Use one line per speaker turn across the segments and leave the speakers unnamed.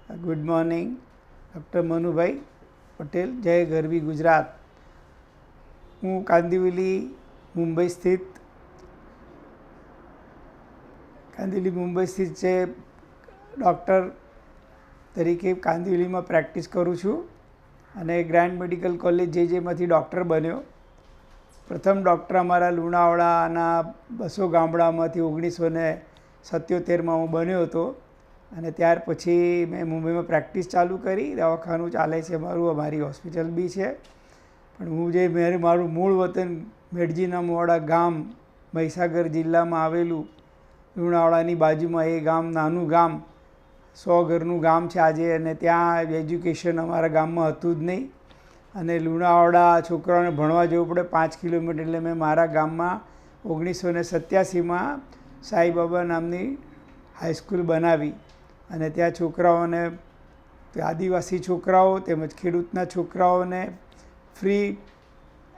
Good morning. Doctor Manubhai Patel, જય ગરવી ગુજરાત. હું કાંદિવલી મુંબઈ સ્થિત છે ડૉક્ટર તરીકે કાંદિવલીમાં પ્રેક્ટિસ કરું છું અને ગ્રાન્ડ મેડિકલ કોલેજ જેમાંથી ડૉક્ટર બન્યો. પ્રથમ ડૉક્ટર અમારા લુણાવાડાના 200 ગામડામાંથી 1977માં હું બન્યો હતો અને ત્યાર પછી મેં મુંબઈમાં પ્રેક્ટિસ ચાલુ કરી. દવાખાનું ચાલે છે મારું, અમારી હોસ્પિટલ બી છે. પણ હું મારું મૂળ વતન મેડજીના મોવાડા ગામ, મહીસાગર જિલ્લામાં આવેલું, લુણાવાડાની બાજુમાં એ ગામ, નાનું ગામ, 100 ઘરનું ગામ છે આજે. અને ત્યાં એજ્યુકેશન અમારા ગામમાં હતું જ નહીં અને લુણાવાડા છોકરાઓને ભણવા જવું પડે 5 કિલોમીટર. એટલે મેં મારા ગામમાં 1987માં સાંઈબાબા નામની હાઈસ્કૂલ બનાવી અને ત્યાં છોકરાઓને, આદિવાસી છોકરાઓ તેમજ ખેડૂતના છોકરાઓને ફ્રી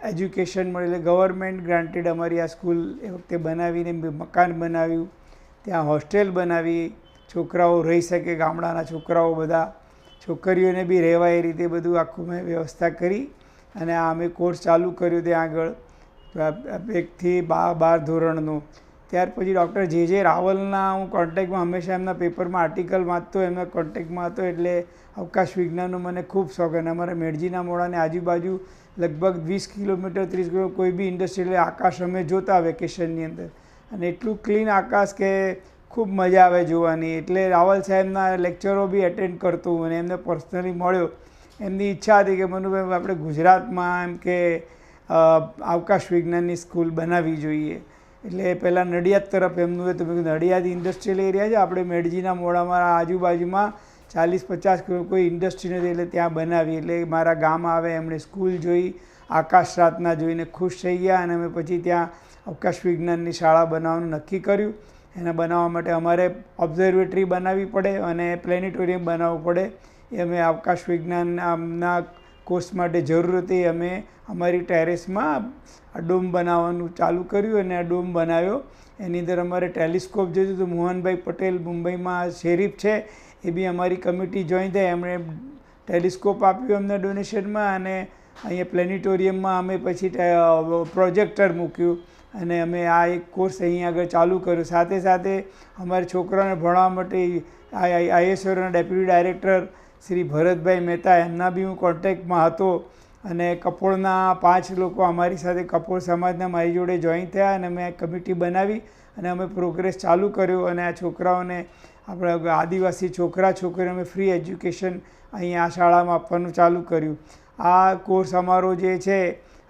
એજ્યુકેશન મળે. એટલે ગવર્મેન્ટ ગ્રાન્ટેડ અમારી આ સ્કૂલ એ વખતે બનાવીને મકાન બનાવ્યું, ત્યાં હોસ્ટેલ બનાવી, છોકરાઓ રહી શકે, ગામડાના છોકરાઓ બધા, છોકરીઓને બી રહેવાય એ રીતે બધું આખું મેં વ્યવસ્થા કરી અને આ અમે કોર્સ ચાલુ કર્યો ત્યાં આગળ 1 થી 12 ધોરણનો. ત્યાર પછી ડૉક્ટર જે રાવલના હું કોન્ટેક્ટમાં, હંમેશા એમના પેપરમાં આર્ટિકલ વાંચતો, એમના કોન્ટેક્ટમાં હતો. એટલે અવકાશ વિજ્ઞાનનો મને ખૂબ શોખ. અને અમારા મેડજીના મોડાની આજુબાજુ લગભગ 20 કિલોમીટર 30 કિલોમીટર કોઈ બી ઇન્ડસ્ટ્રી, એટલે આકાશ અમે જોતા વેકેશનની અંદર, અને એટલું ક્લીન આકાશ કે ખૂબ મજા આવે જોવાની. એટલે રાવલ સાહેબના લેક્ચરો બી એટેન્ડ કરતો હું અને એમને પર્સનલી મળ્યો. એમની ઈચ્છા હતી કે મનુભાઈ આપણે ગુજરાતમાં એમ કે અવકાશ વિજ્ઞાનની સ્કૂલ બનાવવી જોઈએ. એટલે પહેલાં નડિયાદ તરફ એમનું હતું. મેં કીધું નડિયાદ ઇન્ડસ્ટ્રીયલ એરિયા છે, આપણે મેડજીના મોડામાં આજુબાજુમાં 40-50 કિલોમીટર કોઈ ઇન્ડસ્ટ્રી નથી, એટલે ત્યાં બનાવી. એટલે મારા ગામ આવે, એમણે સ્કૂલ જોઈ, આકાશ રાતના જોઈને ખુશ થઈ ગયા અને અમે પછી ત્યાં અવકાશ વિજ્ઞાનની શાળા બનાવવાનું નક્કી કર્યું. એને બનાવવા માટે અમારે ઓબ્ઝર્વેટરી બનાવવી પડે અને પ્લેનેટોરિયમ બનાવવું પડે. એ અમે અવકાશ વિજ્ઞાનના કોર્સ માટે જરૂર હતી. અમે અમારી ટેરેસમાં આ ડોમ બનાવવાનું ચાલુ કર્યું અને આ ડોમ બનાવ્યો. એની અંદર અમારે ટેલિસ્કોપ જોઈતું હતું. મોહનભાઈ પટેલ મુંબઈમાં શેરીફ છે, એ બી અમારી કમિટી જોઈન થઈ. એમણે ટેલિસ્કોપ આપ્યું અમને ડોનેશનમાં અને અહીંયા પ્લેનેટોરિયમમાં અમે પછી પ્રોજેક્ટર મૂક્યું અને અમે આ એક કોર્સ અહીં આગળ ચાલુ કર્યો. સાથે સાથે અમારા છોકરાઓને ભણવા માટે ISROના ડેપ્યુટી ડાયરેક્ટર શ્રી ભરતભાઈ મહેતા, એમના બી હું કોન્ટેક્ટમાં હતો અને કપોળના 5 લોકો અમારી સાથે, કપોળ સમાજના મારી જોડે જોઈન થયા અને મેં કમિટી બનાવી અને અમે પ્રોગ્રેસ ચાલુ કર્યો. અને આ છોકરાઓને, આપણા આદિવાસી છોકરીઓને અમે ફ્રી એજ્યુકેશન અહીંયા આ શાળામાં આપવાનું ચાલુ કર્યું. આ કોર્સ અમારો જે છે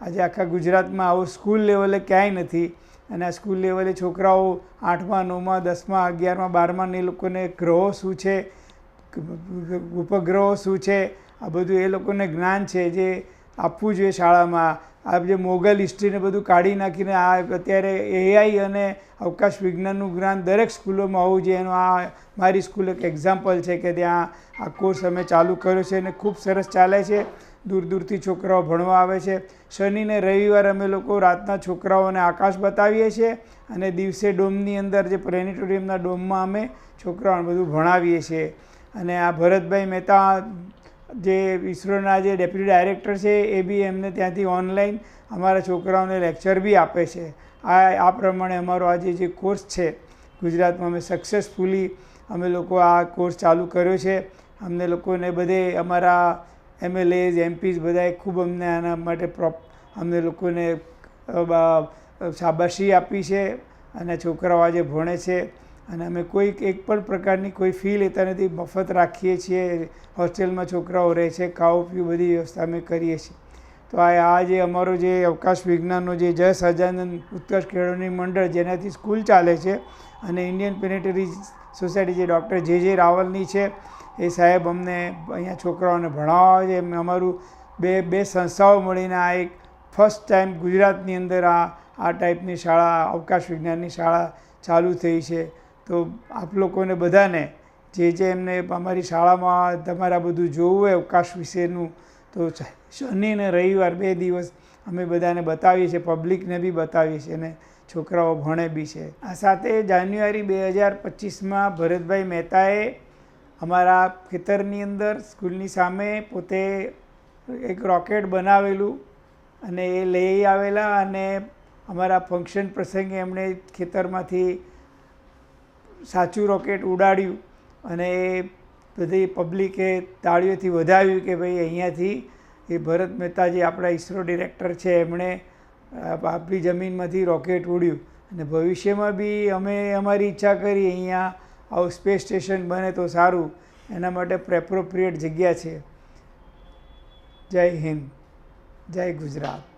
આજે આખા ગુજરાતમાં આવો સ્કૂલ લેવલે ક્યાંય નથી. અને આ સ્કૂલ લેવલે છોકરાઓ 8મા 9મા 10મા 11મા 12મા એ લોકોને ગ્રહો શું છે, ઉપગ્રહો શું છે, આ બધું એ લોકોને જ્ઞાન છે જે આપવું જોઈએ શાળામાં. આ જે મોગલ હિસ્ટ્રીને બધું કાઢી નાખીને આ અત્યારે AI અને અવકાશ વિજ્ઞાનનું જ્ઞાન દરેક સ્કૂલોમાં હોવું જોઈએ. એનું આ મારી સ્કૂલ એક એક્ઝામ્પલ છે કે ત્યાં આ કોર્સ અમે ચાલુ કર્યો છે અને ખૂબ સરસ ચાલે છે. દૂર દૂરથી છોકરાઓ ભણવા આવે છે. શનિ ને રવિવાર અમે લોકો રાતના છોકરાઓને આકાશ બતાવીએ છીએ અને દિવસે ડોમની અંદર, જે પ્લેનેટોરિયમના ડોમમાં અમે છોકરાઓને બધું ભણાવીએ છીએ. અને આ ભરતભાઈ મહેતા જે ઇસરોના જે ડેપ્યુટી ડાયરેક્ટર છે, એ બી એમને ત્યાંથી ઓનલાઈન અમારા છોકરાઓને લેક્ચર બી આપે છે. આ પ્રમાણે અમારો આજે જે કોર્સ છે ગુજરાતમાં, અમે સક્સેસફુલી અમે લોકો આ કોર્સ ચાલુ કર્યો છે. અમને લોકોને બધે અમારા MLAs MPs બધાએ ખૂબ અમને આના માટે અમને લોકોને શાબાશી આપી છે અને છોકરાઓ આજે ભણે છે. અને અમે એક પણ પ્રકારની કોઈ ફી લેતા નથી, મફત રાખીએ છીએ. હોસ્ટેલમાં છોકરાઓ રહે છે, ખાવું પીવું બધી વ્યવસ્થા અમે કરીએ છીએ. તો આ જે અમારો જે અવકાશ વિજ્ઞાનનો જે જય સહજાનંદ ઉત્કર્ષ કેળવણી મંડળ, જેનાથી સ્કૂલ ચાલે છે, અને ઇન્ડિયન પ્લેનેટરી સોસાયટી જે ડૉક્ટર જે રાવલની છે, એ સાહેબ અમને અહીંયા છોકરાઓને ભણાવવા આવે છે. અમારું બે સંસ્થાઓ મળીને આ એક ફર્સ્ટ ટાઈમ ગુજરાતની અંદર આ ટાઈપની શાળા, અવકાશ વિજ્ઞાનની શાળા ચાલુ થઈ છે. તો આપ લોકોને બધાને જે એમને અમારી શાળામાં તમારા બધું જોવું હોય અવકાશ વિશેનું, તો શનિ અને રવિવાર 2 દિવસ અમે બધાને બતાવીએ છીએ, પબ્લિકને બી બતાવીએ છીએ અને છોકરાઓ ભણે બી છે. આ સાથે જાન્યુઆરી 2025માં ભરતભાઈ મહેતાએ અમારા ખેતરની અંદર સ્કૂલની સામે પોતે એક રોકેટ બનાવેલું અને એ લઈ આવેલા અને અમારા ફંક્શન પ્રસંગે એમણે ખેતરમાંથી સાચું રોકેટ ઉડાડ્યું અને એ બધી પબ્લિકે તાળીઓથી વધાવ્યું કે ભાઈ અહીંયાથી એ ભરત મહેતા જે આપણા ઈસરો ડિરેક્ટર છે એમણે આપણી જમીનમાંથી રોકેટ ઉડ્યું અને ભવિષ્યમાં બી અમે અમારી ઈચ્છા કરી અહીંયા આવું સ્પેસ સ્ટેશન બને તો સારું, એના માટે એપ્રોપ્રિએટ જગ્યા છે. જય હિન્દ, જય ગુજરાત.